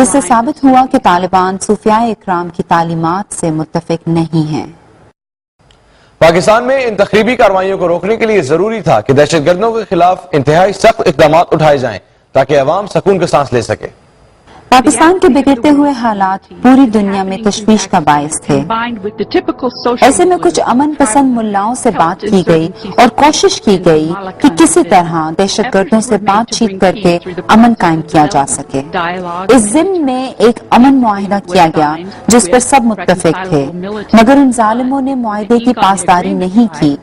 جس سے ثابت ہوا کہ طالبان صوفیاء اکرام کی تعلیمات سے متفق نہیں ہیں۔ پاکستان میں ان تخریبی کارروائیوں کو روکنے کے لیے ضروری تھا کہ دہشت گردوں کے خلاف انتہائی سخت اقدامات اٹھائے جائیں تاکہ عوام سکون کے سانس لے سکے۔ پاکستان کے بگڑتے ہوئے حالات پوری دنیا میں تشویش کا باعث تھے۔ ایسے میں کچھ امن پسند ملاؤں سے بات کی گئی اور کوشش کی گئی کہ کسی طرح دہشت گردوں سے بات چیت کر کے امن قائم کیا جا سکے۔ اس ضمن میں ایک امن معاہدہ کیا گیا جس پر سب متفق تھے، مگر ان ظالموں نے معاہدے کی پاسداری نہیں کی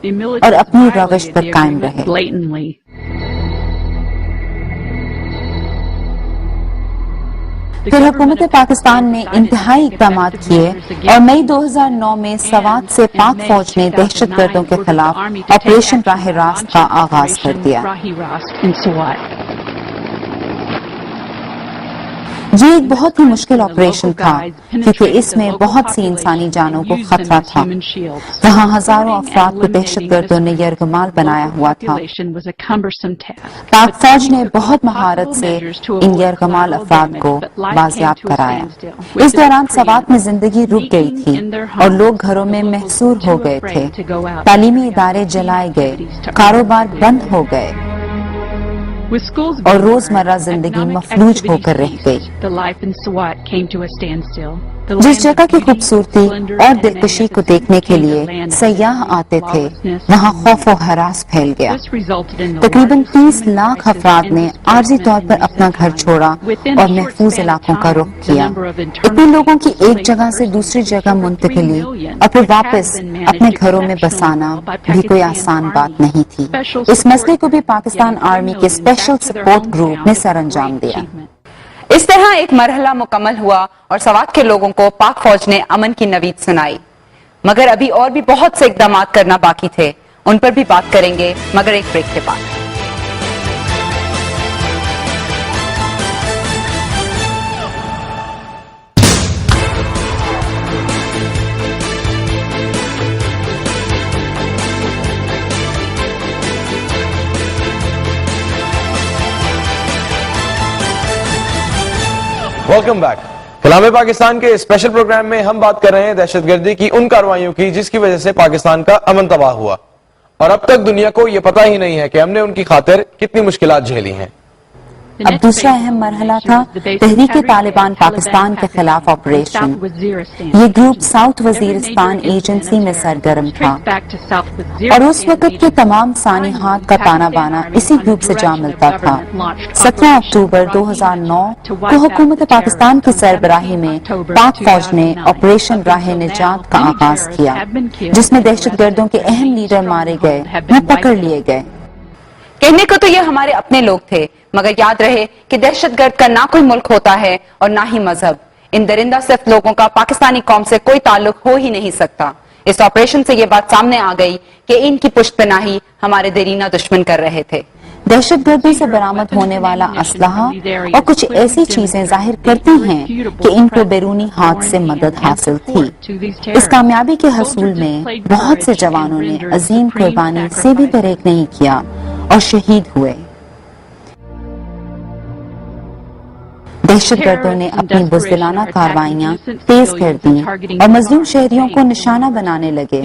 اور اپنی روش پر قائم رہے۔ پھر حکومت پاکستان نے انتہائی اقدامات کیے اور مئی 2009 میں سوات سے پاک فوج نے دہشت گردوں کے خلاف آپریشن راہ راست کا آغاز کر دیا۔ یہ ایک بہت ہی مشکل آپریشن تھا کیونکہ اس میں بہت سی انسانی جانوں کو خطرہ تھا۔ وہاں ہزاروں افراد کو دہشت گردوں نے یرغمال بنایا ہوا تھا۔ پاک فوج نے بہت مہارت سے ان یرغمال افراد کو بازیاب کرایا۔ اس دوران سوات میں زندگی رک گئی تھی اور لوگ گھروں میں محصور ہو گئے تھے، تعلیمی ادارے جلائے گئے، کاروبار بند ہو گئے اور روزمرہ زندگی مفلوج ہو کر رہ گئی۔ جس جگہ کی خوبصورتی اور دلکشی کو دیکھنے کے لیے سیاح آتے تھے وہاں خوف و ہراس پھیل گیا۔ تقریباً 30 لاکھ افراد نے عارضی طور پر اپنا گھر چھوڑا اور محفوظ علاقوں کا رخ کیا۔ اتنے لوگوں کی ایک جگہ سے دوسری جگہ منتقلی اور پھر واپس اپنے گھروں میں بسانا بھی کوئی آسان بات نہیں تھی۔ اس مسئلے کو بھی پاکستان آرمی کے اسپیشل سپورٹ گروپ نے سر انجام دیا۔ اس طرح ایک مرحلہ مکمل ہوا اور سوات کے لوگوں کو پاک فوج نے امن کی نوید سنائی، مگر ابھی اور بھی بہت سے اقدامات کرنا باقی تھے، ان پر بھی بات کریں گے مگر ایک بریک کے بعد۔ Welcome back. کلام پاکستان کے اسپیشل پروگرام میں ہم بات کر رہے ہیں دہشت گردی کی ان کارروائیوں کی جس کی وجہ سے پاکستان کا امن تباہ ہوا، اور اب تک دنیا کو یہ پتہ ہی نہیں ہے کہ ہم نے ان کی خاطر کتنی مشکلات جھیلی ہیں۔ اب دوسرا اہم مرحلہ تھا تحریک طالبان پاکستان کے خلاف آپریشن۔ یہ گروپ ساؤتھ وزیرستان ایجنسی میں سرگرم تھا اور اس وقت کے تمام سانحات کا تانا بانا اسی گروپ سے جا ملتا تھا۔ 17 اکتوبر 2009 کو حکومت پاکستان کی سربراہی میں پاک فوج نے آپریشن راہ نجات کا آغاز کیا جس میں دہشت گردوں کے اہم لیڈر مارے گئے یا پکڑ لیے گئے۔ کہنے کو تو یہ ہمارے اپنے لوگ تھے، مگر یاد رہے کہ دہشت گرد کا نہ کوئی ملک ہوتا ہے اور نہ ہی مذہب۔ ان درندہ صفت لوگوں کا پاکستانی قوم سے کوئی تعلق ہو ہی نہیں سکتا۔ اس آپریشن سے یہ بات سامنے آ گئی کہ ان کی پشت پناہی ہمارے دیرینہ دشمن کر رہے تھے۔ دہشت گردوں سے برآمد ہونے والا اسلحہ اور کچھ ایسی چیزیں ظاہر کرتی ہیں کہ ان کو بیرونی ہاتھ سے مدد حاصل تھی۔ اس کامیابی کے حصول میں بہت سے جوانوں نے عظیم قربانی سے بھی دریغ نہیں کیا اور شہید ہوئے۔ دہشت گردوں نے اپنی بزدلانہ کارروائیاں تیز کر دیں اور مظلوم شہریوں کو نشانہ بنانے لگے،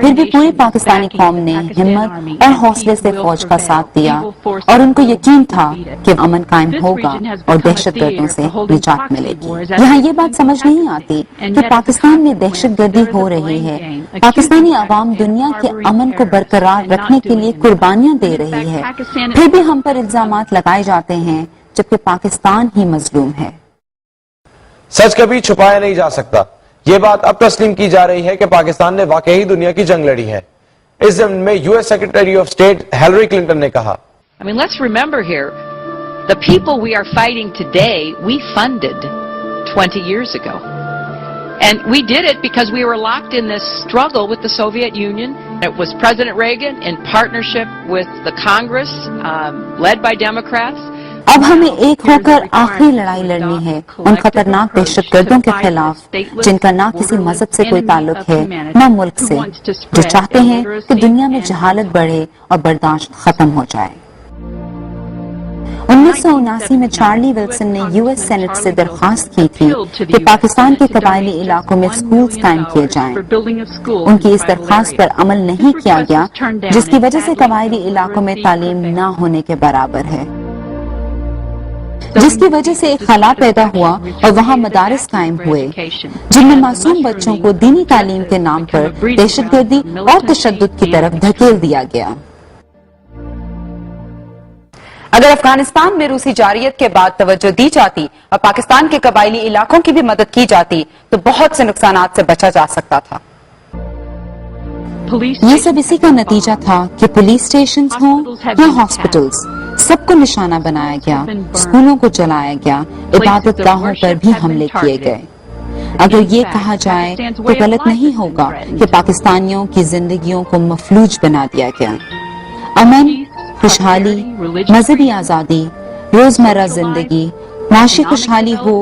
پھر بھی پوری پاکستانی قوم نے ہمت اور حوصلے سے فوج کا ساتھ دیا اور ان کو یقین تھا کہ امن قائم ہوگا اور دہشت گردوں سے نجات ملے گی۔ یہاں یہ بات سمجھ نہیں آتی کہ پاکستان میں دہشت گردی ہو رہی ہے، پاکستانی عوام دنیا کے امن کو برقرار رکھنے کے لیے قربانیاں دے رہی ہے، پھر بھی ہم پر الزامات لگائے جاتے ہیں جبکہ پاکستان ہی مظلوم ہے۔ سچ کبھی چھپایا نہیں جا سکتا۔ یہ بات اب تسلیم کی جا رہی ہے کہ پاکستان نے واقعی دنیا کی جنگ لڑی ہے۔ اس ضمن میں U S secretary of state Hillary Clinton نے کہا، let's remember here, the people we are fighting today, we funded 20 years ago. And we did it because we were locked in this struggle with the Soviet Union. It was President Reagan in partnership with the Congress, led by Democrats. اب ہمیں ایک ہو کر آخری لڑائی لڑنی ہے ان خطرناک دہشت گردوں کے خلاف جن کا نہ کسی مذہب سے کوئی تعلق ہے نہ ملک سے، جو چاہتے ہیں کہ دنیا میں جہالت بڑھے اور برداشت ختم ہو جائے۔ 1979 میں چارلی ولسن نے US سینٹ سے درخواست کی تھی کہ پاکستان کے قبائلی علاقوں میں سکولز قائم کیے جائیں. ان کی اس درخواست پر عمل نہیں کیا گیا، جس کی وجہ سے قبائلی علاقوں میں تعلیم نہ ہونے کے برابر ہے، جس کی وجہ سے ایک خلا پیدا ہوا اور وہاں مدارس قائم ہوئے جن میں معصوم بچوں کو دینی تعلیم کے نام پر دہشت گردی اور تشدد کی طرف دھکیل دیا گیا. اگر افغانستان میں روسی جارحیت کے بعد توجہ دی جاتی اور پاکستان کے قبائلی علاقوں کی بھی مدد کی جاتی تو بہت سے نقصانات سے بچا جا سکتا تھا. یہ سب اسی کا نتیجہ تھا کہ پولیس اسٹیشنز ہوں یا ہاسپٹلز، سب کو نشانہ بنایا گیا، اسکولوں کو جلایا گیا، عبادت گاہوں پر بھی حملے کیے گئے. اگر یہ کہا جائے تو غلط نہیں ہوگا کہ پاکستانیوں کی زندگیوں کو مفلوج بنا دیا گیا. امن، خوشحالی، مذہبی آزادی، روزمرہ زندگی، معاشی خوشحالی ہو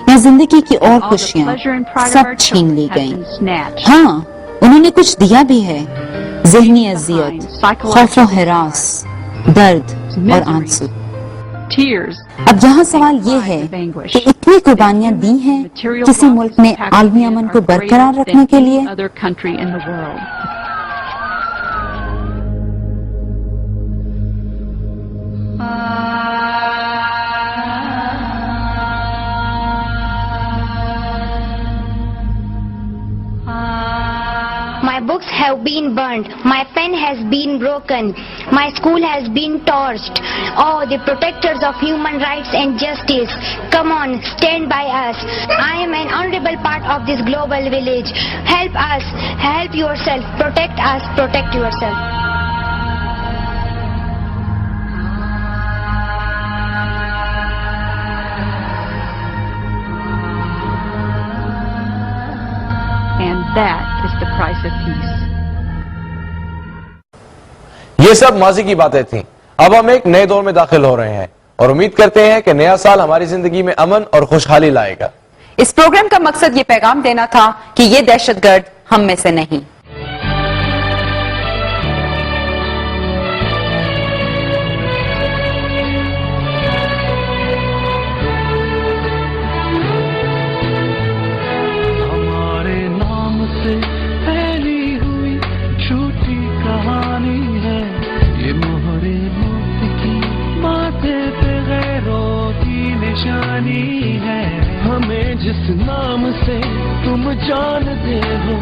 یا زندگی کی اور خوشیاں، سب چھین لی گئیں. ہاں، انہوں نے کچھ دیا بھی ہے، ذہنی اذیت، خوف و ہراس، درد اور آنسو. اب یہاں سوال یہ ہے کہ اتنی قربانیاں دی ہیں کسی ملک میں عالمی امن کو برقرار رکھنے کے لیے. My books have been burnt. My pen has been broken. My school has been torched. Oh, the protectors of human rights and justice, come on, stand by us. I am an honorable part of this global village. Help us, help yourself, protect us, protect yourself. That is the price of peace. یہ سب ماضی کی باتیں تھیں. اب ہم ایک نئے دور میں داخل ہو رہے ہیں اور امید کرتے ہیں کہ نیا سال ہماری زندگی میں امن اور خوشحالی لائے گا. اس پروگرام کا مقصد یہ پیغام دینا تھا کہ یہ دہشت گرد ہم میں سے نہیں. ہمیں جس نام سے تم جانتے ہو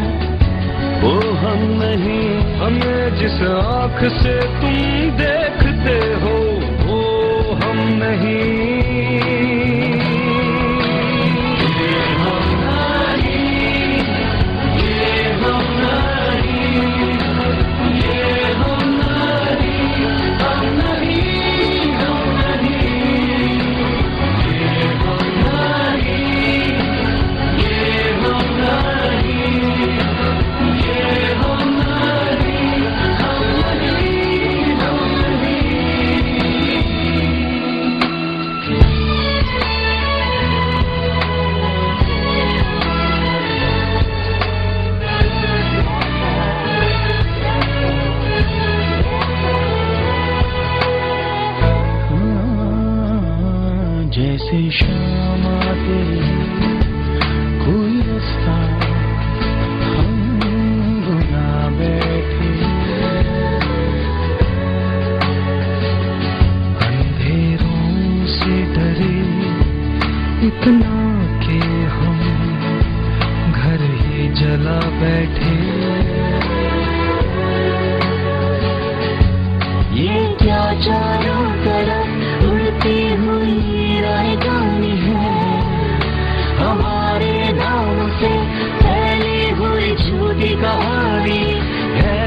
وہ ہم نہیں، ہمیں جس آنکھ سے تم دیکھتے ہو وہ ہم نہیں. جیسے شام آتے کوئی رستہ ہم بنا بیٹھے، اندھیروں سے ڈرے اتنا کہ ہم گھر ہی جلا بیٹھے. یہ کیا چاروں طرف اڑتی ہوئی رائگانی ہے، ہمارے نام سے پھیلی ہوئی جھوٹی کہانی ہے.